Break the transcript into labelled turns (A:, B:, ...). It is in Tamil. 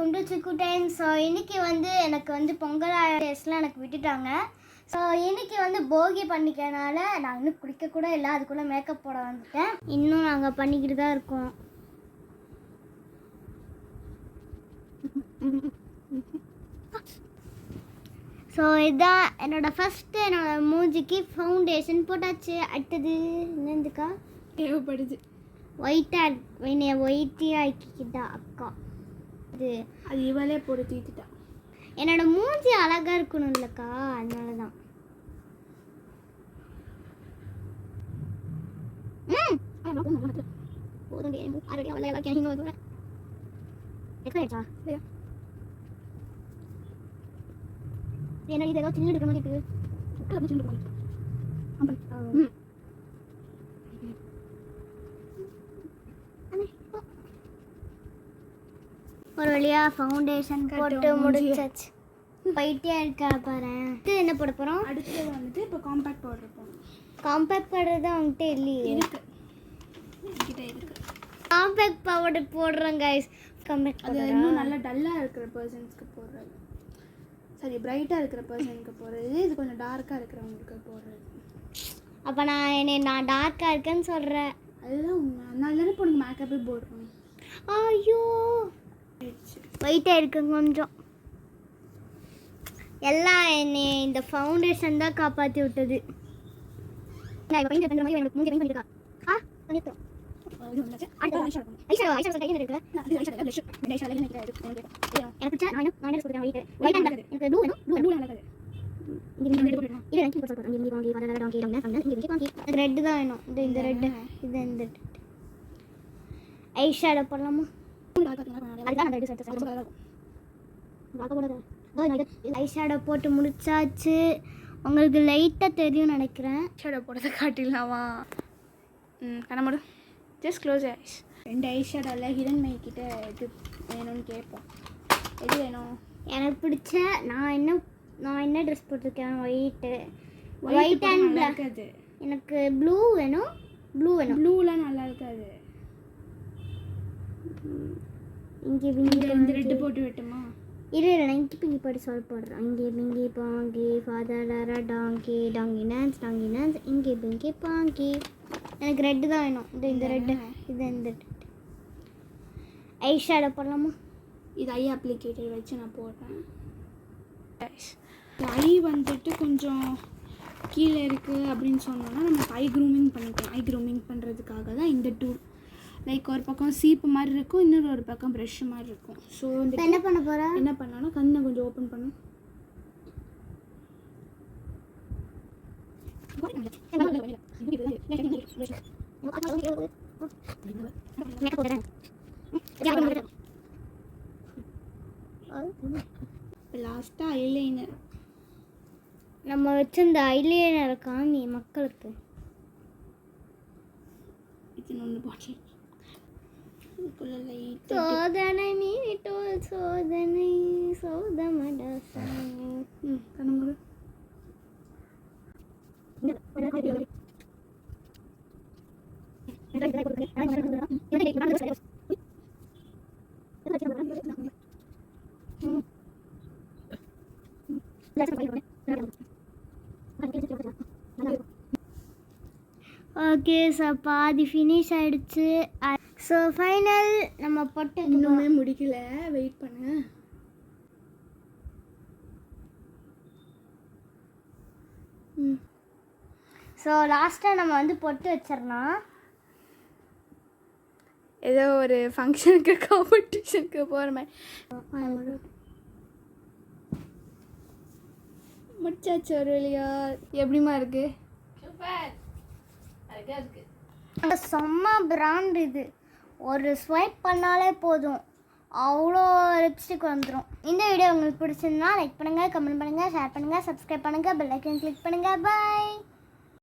A: வெல்கம் டு சிக்கு டைம். ஸோ இன்றைக்கி வந்து எனக்கு வந்து பொங்கல் டேஸ்லாம் எனக்கு விட்டுட்டாங்க. ஸோ இன்றைக்கி வந்து போகி பண்ணிக்கிறனால நான் இன்னும் குளிக்கக்கூட இல்லை, அதுக்குள்ளே மேக்கப் போட வந்துட்டேன். இன்னும் நாங்கள் பண்ணிக்கிட்டு தான் இருக்கோம். ஸோ இதுதான் என்னோட மூஞ்சிக்கு ஃபவுண்டேஷன் போட்டாச்சு. அடுத்தது என்னதுக்கா
B: தேவைப்படுது
A: ஒயிட்டி ஆக்கிக்கிட்டா அக்கா.
B: அது இவளே போட்டு தீத்துட்டா.
A: என்னோட மூஞ்சி அழகா இருக்கணும் இல்லக்கா, அதனால தான். என்ன இது ஏதோ சின்ன இருக்கிற மாதிரி இருக்கு. ஒரு வழியா ஃபவுண்டேஷன் போட்டு முடிச்சாச்சு. பைட்டியா இருக்கா பாரு. என்ன போட போறோம்?
B: அடுத்து வந்துட்டு இப்போ காம்பேக்ட் பவுடர் போடணும்.
A: காம்பேக்ட் பவுடர் தான் உங்ககிட்ட இல்லையே?
B: இருக்கு, என்கிட்ட இருக்கு.
A: காம்பேக்ட் பவுடர் போடுறோம் गाइस. காம்பேக்ட்
B: அது இன்னும் நல்ல டல்லா இருக்கிற பர்சன்ஸ்க்கு போடுறது, சரி பிரைட்டா இருக்கிற பர்சனுக்கு போடுறது, இது கொஞ்சம் டார்க்கா இருக்கிறவங்களுக்கு போடுறது.
A: அப்ப நான் டார்க்கா இருக்கேன்னு சொல்றேன்.
B: அதுதான் அதனால தானே பொண்ணுங்க மேக்கப்பே போடுறோம்.
A: ஐயோ ஒயிட்டாக இருக்கு கொஞ்சம். எல்லாம் என்னை இந்த ஃபவுண்டேஷன் தான் காப்பாற்றி விட்டது. நான் இப்போ பெயிண்ட் பண்ணுற மாதிரி எனக்கு மூஞ்சி பெயிண்ட் பண்ணிருக்கா. பண்ணிட்டோம். ரெட் தான் வேணும். இந்த ரெட், இது இந்த ஐ ஷேடோ போடலாமா? ஐ ஷேடோ போட்டு முடிச்சாச்சு. உங்களுக்கு லைட்டாக தெரியும் நினைக்கிறேன்.
B: ஷேடோ போடுறதை காட்டிடலாமா? கண்ணாமடு, ஜஸ்ட் க்ளோஸ் ஐஸ். 2 ஐ ஷேடோவில் ஹிடன் மை கிட்ட இது வேணும்னு கேட்போம். எது வேணும்?
A: எனக்கு பிடிச்ச நான் என்ன ட்ரெஸ் போட்டிருக்கேன், ஒயிட் அண்ட் பிளாக். எனக்கு ப்ளூ வேணும்.
B: ப்ளூலாம் நல்லா இருக்காது.
A: இங்கே
B: இந்த ரெட்டு போட்டு விட்டுமா?
A: இல்லை நான் இங்கே பிங்கி போட்டு போடுறேன். இங்கே பிங்கி பாங்கி ஃபாதர் டாங்கி டான்ஸ் இங்கே பிங்கி பாங்கி. எனக்கு ரெட்டு தான் வேணும். இந்த ரெட்டு, இது இந்த ஐ ஷேடோ போடலாமா?
B: இது ஐ அப்ளிகேட்டர் வச்சு நான் போடுறேன். ஐ வந்துட்டு கொஞ்சம் கீழே இருக்குது அப்படின்னு சொன்னோன்னா நம்ம ஐ க்ரூமிங் பண்ணிக்கலாம். ஐ க்ரூமிங் பண்ணுறதுக்காக தான் இந்த டூல். லைக் ஒரு பக்கம் சீப்பு மாதிரி இருக்கும், இன்னொரு ஒரு பக்கம் ப்ரஷ் மாதிரி இருக்கும். ஸோ
A: என்ன பண்ண போகிறேன்?
B: என்ன பண்ணாலும் கண்ணை கொஞ்சம் ஓப்பன் பண்ணும். லாஸ்ட்டாக ஐலைனர்
A: நம்ம வச்சிருந்த ஐலைனர் காமி மக்களுக்கு.
B: இது ஒன்று போச்சு.
A: சோதனை மீட்டோல் சோதனை சோதமடா
B: கண்ணு.
A: ஓகே, ஸோ பாதி ஃபினிஷ் ஆகிடுச்சு. ஸோ ஃபைனல் நம்ம பொட்டு
B: இன்னுமே முடிக்கல, வெயிட் பண்ணு.
A: ஸோ லாஸ்ட்டாக நம்ம வந்து பொட்டு வச்சிடலாம்.
B: ஏதோ ஒரு ஃபங்க்ஷனுக்கு காம்படிஷனுக்கு போகிற மாதிரி முடிச்சாச்சு ஒரு வழியா. எப்படிமா இருக்கு? சூப்பர், அழகாக இருக்கு.
A: செம்ம பிராண்ட் இது. ஒரு ஸ்வைப் பண்ணாலே போதும், அவ்வளோ லிப்ஸ்டிக் வந்துடும். இந்த வீடியோ உங்களுக்கு பிடிச்சிருந்தா லைக் பண்ணுங்கள், கமெண்ட் பண்ணுங்கள், ஷேர் பண்ணுங்கள், சப்ஸ்கிரைப் பண்ணுங்கள், பெல் ஐக்கன் கிளிக் பண்ணுங்கள். பாய்.